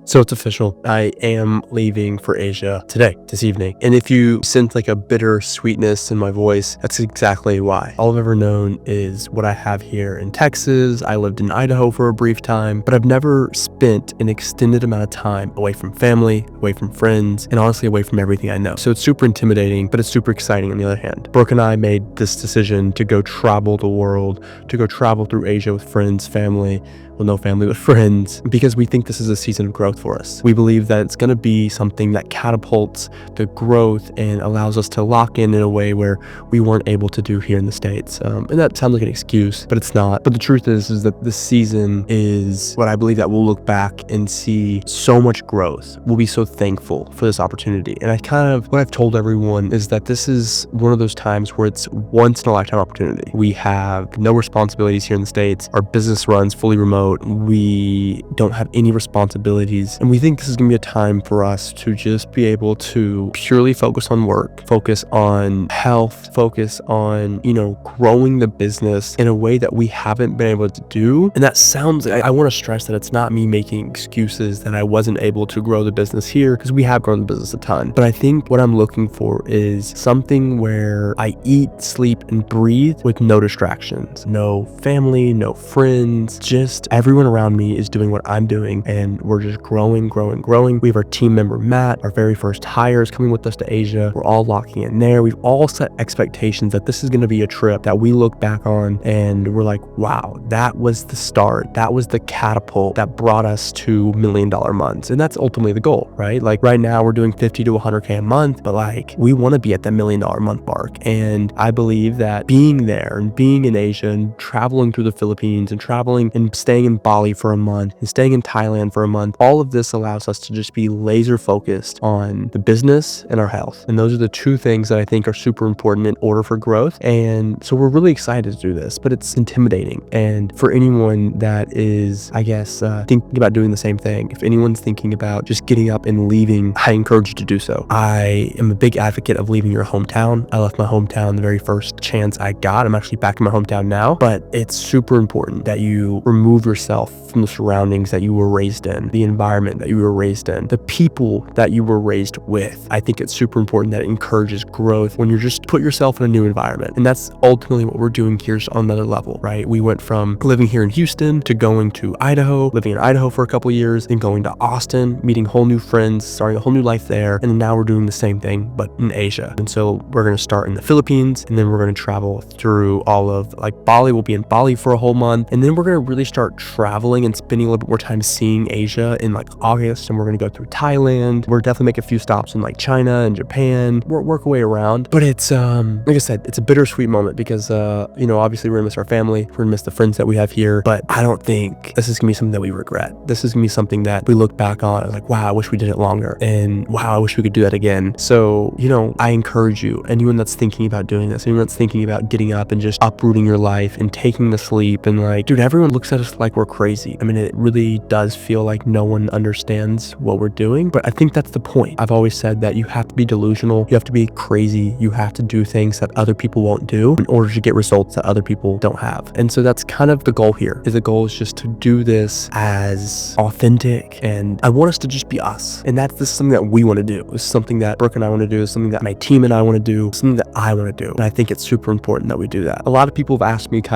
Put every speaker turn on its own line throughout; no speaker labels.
So it's official. I am leaving for Asia today, this evening. And if you sense like a bitter sweetness in my voice, that's exactly why. All I've ever known is what I have here in Texas. I lived in Idaho for a brief time, but I've never spent an extended amount of time away from family, away from friends, and honestly away from everything I know. So it's super intimidating, but it's super exciting on the other hand. Brooke and I made this decision to go travel the world, to go travel through Asia with friends, family, well, no family, but friends, because we think this is a season of growth for us. We believe that it's going to be something that catapults the growth and allows us to lock in a way where we weren't able to do here in the States. And that sounds like an excuse, but it's not. But the truth is that this season is what I believe that we'll look back and see so much growth. We'll be so thankful for this opportunity. And what I've told everyone is that this is one of those times where it's once in a lifetime opportunity. We have no responsibilities here in the States. Our business runs fully remote. We don't have any responsibilities. And we think this is going to be a time for us to just be able to purely focus on work, focus on health, focus on, growing the business in a way that we haven't been able to do. And that sounds, I want to stress that it's not me making excuses that I wasn't able to grow the business here, because we have grown the business a ton. But I think what I'm looking for is something where I eat, sleep, and breathe with no distractions, no family, no friends, just everyone around me is doing what I'm doing, and we're just growing. We have our team member, Matt, our very first hire is coming with us to Asia. We're all locking in there. We've all set expectations that this is going to be a trip that we look back on and we're like, wow, that was the start. That was the catapult that brought us to $1 million months. And that's ultimately the goal, right? Like right now we're doing 50 to 100K a month, but like we want to be at that $1 million month mark. And I believe that being there and being in Asia and traveling through the Philippines and traveling and staying in Bali for a month and staying in Thailand for a month, all of this allows us to just be laser focused on the business and our health. And those are the two things that I think are super important in order for growth. And so we're really excited to do this, but it's intimidating. And for anyone that is, thinking about doing the same thing, if anyone's thinking about just getting up and leaving, I encourage you to do so. I am a big advocate of leaving your hometown. I left my hometown the very first chance I got. I'm actually back in my hometown now, but it's super important that you remove yourself from the surroundings that you were raised in, the environment that you were raised in, the people that you were raised with. I think it's super important that it encourages growth when you just put yourself in a new environment. And that's ultimately what we're doing here on another level, right? We went from living here in Houston to going to Idaho, living in Idaho for a couple years, then going to Austin, meeting whole new friends, starting a whole new life there. And now we're doing the same thing, but in Asia. And so we're going to start in the Philippines, and then we're going to travel through all of Bali. We'll be in Bali for a whole month. And then we're going to really start traveling and spending a little bit more time seeing Asia in August. And we're going to go through Thailand. We're definitely make a few stops in China and Japan. Work our way around. But it's, like I said, it's a bittersweet moment because, obviously we're going to miss our family. We're going to miss the friends that we have here. But I don't think this is going to be something that we regret. This is going to be something that we look back on and wow, I wish we did it longer. And wow, I wish we could do that again. So, I encourage you, anyone that's thinking about doing this, anyone that's thinking about getting up and just uprooting your life and taking the sleep and dude, everyone looks at us like we're crazy. I mean, it really does feel like no one understands what we're doing, but I think that's the point. I've always said that you have to be delusional. You have to be crazy. You have to do things that other people won't do in order to get results that other people don't have. And so that's kind of the goal here. The goal is just to do this as authentic, and I want us to just be us. And this is something that we want to do. This is something that Brooke and I want to do. It's something that my team and I want to do. Something that I want to do. And I think it's super important that we do that. A lot of people have asked me they've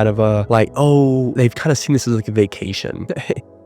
kind of seen this as a vacation.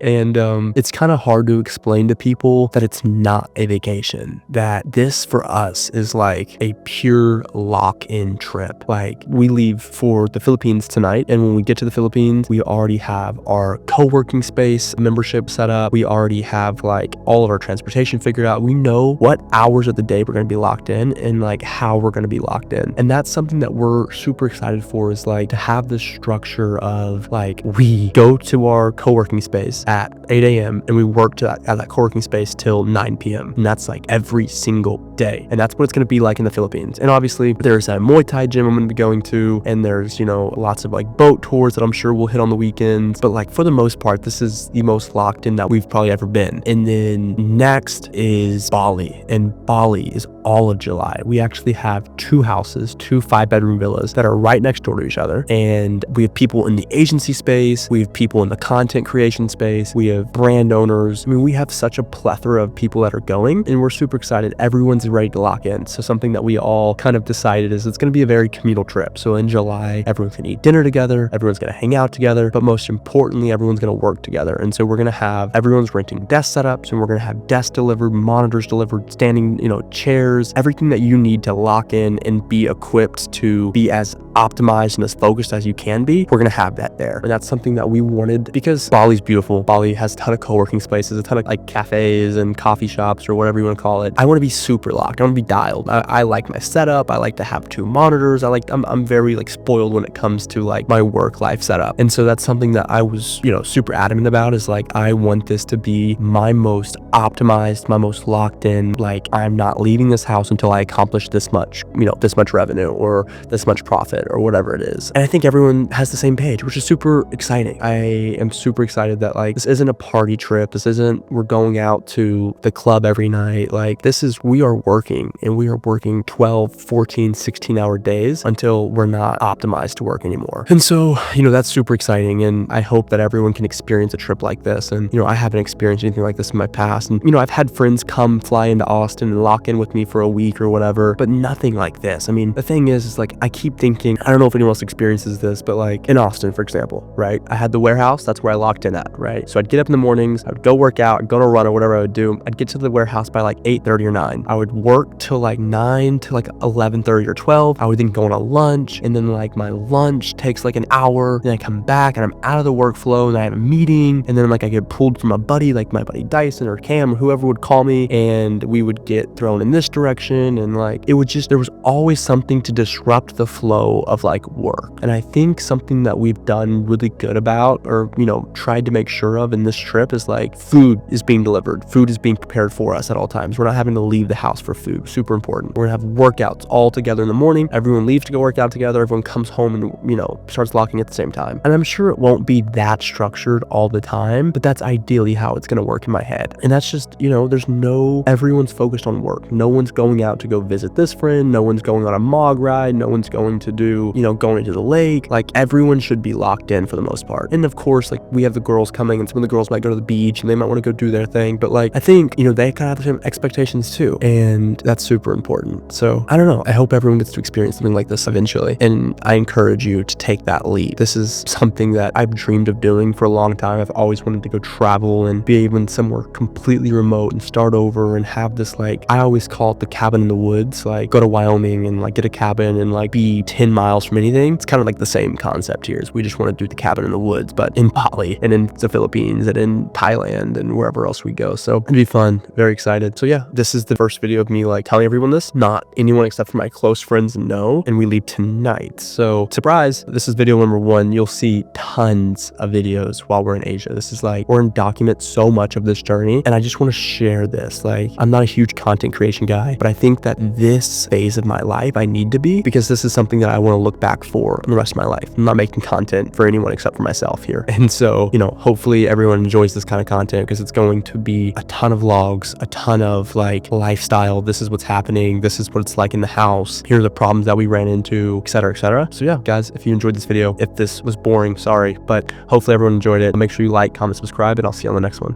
And it's kind of hard to explain to people that it's not a vacation, that this for us is a pure lock-in trip. We leave for the Philippines tonight, and when we get to the Philippines, we already have our co-working space membership set up. We already have all of our transportation figured out. We know what hours of the day we're going to be locked in and how we're going to be locked in. And that's something that we're super excited for, is to have this structure of we go to our co-working space at 8 a.m. and we work at that co-working space till 9 p.m. And that's every single day. And that's what it's going to be in the Philippines. And obviously there's a Muay Thai gym I'm going to be going to, and there's, lots of boat tours that I'm sure we'll hit on the weekends. But for the most part, this is the most locked in that we've probably ever been. And then next is Bali, and Bali is all of July. We actually have 2 houses, 2 5-bedroom villas that are right next door to each other. And we have people in the agency space. We have people in the content creation space. place. We have brand owners. I mean, we have such a plethora of people that are going, and we're super excited. Everyone's ready to lock in. So something that we all kind of decided is it's going to be a very communal trip. So in July, everyone's going to eat dinner together, everyone's going to hang out together, but most importantly, everyone's going to work together. And so we're going to have everyone's renting desk setups, and we're going to have desks delivered, monitors delivered, standing, chairs, everything that you need to lock in and be equipped to be as optimized and as focused as you can be. We're going to have that there. And that's something that we wanted because Bali's beautiful. Bali has a ton of co-working spaces, a ton of like cafes and coffee shops or whatever you want to call it. I want to be super locked. I want to be dialed. I like my setup. I like to have 2 monitors. I'm very like spoiled when it comes to like my work life setup. And so that's something that I was, super adamant about, is like, I want this to be my most optimized, my most locked in. Like, I'm not leaving this house until I accomplish this much, this much revenue or this much profit or whatever it is. And I think everyone has the same page, which is super exciting. I am super excited that like, this isn't a party trip. This isn't, we're going out to the club every night. Like, this is, we are working, and we are working 12, 14, 16-hour days until we're not optimized to work anymore. And so, that's super exciting. And I hope that everyone can experience a trip like this. And, I haven't experienced anything like this in my past. And, I've had friends come fly into Austin and lock in with me for a week or whatever, but nothing like this. I mean, the thing is like, I keep thinking, I don't know if anyone else experiences this, but like in Austin, for example, right? I had the warehouse, that's where I locked in at, right? So I'd get up in the mornings, I would go work out, I'd go on a run or whatever I would do. I'd get to the warehouse by like 8:30 or 9. I would work till like 9 to like 11:30 or 12. I would then go on a lunch, and then like my lunch takes like an hour. Then I come back and I'm out of the workflow, and I have a meeting, and then like I get pulled from a buddy, like my buddy Dyson or Cam or whoever would call me, and we would get thrown in this direction, and like it would just, there was always something to disrupt the flow of like work. And I think something that we've done really good about, or tried to make sure of in this trip, is like food is being delivered, food is being prepared for us at all times. We're not having to leave the house for food. Super important. We're gonna have workouts all together in the morning. Everyone leaves to go work out together. Everyone comes home and starts locking at the same time. And I'm sure it won't be that structured all the time, but that's ideally how it's gonna work in my head. And that's just, everyone's focused on work. No one's going out to go visit this friend. No one's going on a mog ride. No one's going to do, going into the lake. Like, everyone should be locked in for the most part. And of course, like, we have the girls coming, and some of the girls might go to the beach and they might want to go do their thing. But like, I think, they kind of have the same expectations too. And that's super important. So I don't know. I hope everyone gets to experience something like this eventually. And I encourage you to take that leap. This is something that I've dreamed of doing for a long time. I've always wanted to go travel and be even somewhere completely remote and start over and have this, like, I always call it the cabin in the woods. Like, go to Wyoming and like get a cabin and like be 10 miles from anything. It's kind of like the same concept here, is we just want to do the cabin in the woods, but in Bali and in the Philippines and in Thailand and wherever else we go. So it'd be fun. Very excited. So yeah, this is the first video of me like telling everyone this, not anyone except for my close friends know, and we leave tonight. So surprise, this is video number 1. You'll see tons of videos while we're in Asia. This is like, we're gonna document so much of this journey, and I just want to share this. Like, I'm not a huge content creation guy, but I think that this phase of my life I need to be, because this is something that I want to look back for in the rest of my life. I'm not making content for anyone except for myself here. And so, hopefully everyone enjoys this kind of content, because it's going to be a ton of vlogs, a ton of like lifestyle. This is what's happening. This is what it's like in the house. Here are the problems that we ran into, etc., etc. So yeah, guys, if you enjoyed this video, if this was boring, sorry, but hopefully everyone enjoyed it. Make sure you like, comment, subscribe, and I'll see you on the next one.